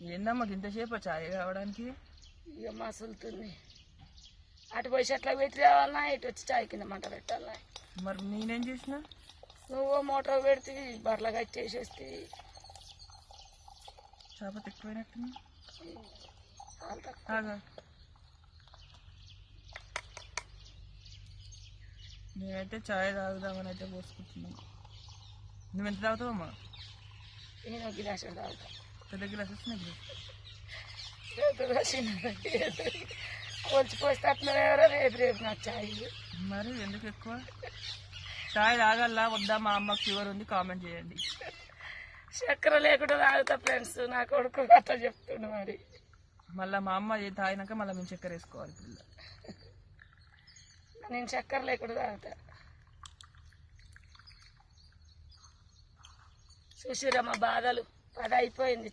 ఏందమ్మా ఇంతసేపు చాయ్ కావడానికి? ఇక మసులుతుంది. అటు పోయి చెట్ల పెట్టి రావాలన్నా, ఇటు వచ్చి చాయ్ కింద మంట పెట్టాలన్నా. మరి నేనేం చేసిన? నువ్వు మోటార్ పెడితే బర్రెలు కట్టేసేస్తే చేపత ఎక్కువైనట్టుంది. నేనైతే చాయ్ తాగుదామని అయితే పోసుకుంటున్నాను. నువ్వు ఎంత తాగుతావమ్మా? నేను గిలాసు తాగుతా. పెద్ద గిలాస్ వచ్చిన కొలిచి పోస్తే ఎవరో రేపు నాకు చాయ్. మరి ఎందుకు ఎక్కువ చాయ్ తాగల్లా వద్దా? మా అమ్మకు ఫీవర్ ఉంది, కామెంట్ చేయండి. చక్కెర లేకుండా తాగుతా ఫ్రెండ్స్. నా కొడుకు అట్లా చెప్తుండు. మరి మళ్ళీ మా అమ్మ తాగినాక మళ్ళీ మేము చక్కెర వేసుకోవాలి. పిల్ల నేను చక్కెర లేకుండా తాగుతా. చూసిరా మా బాధలు. 10 అయిపోయింది.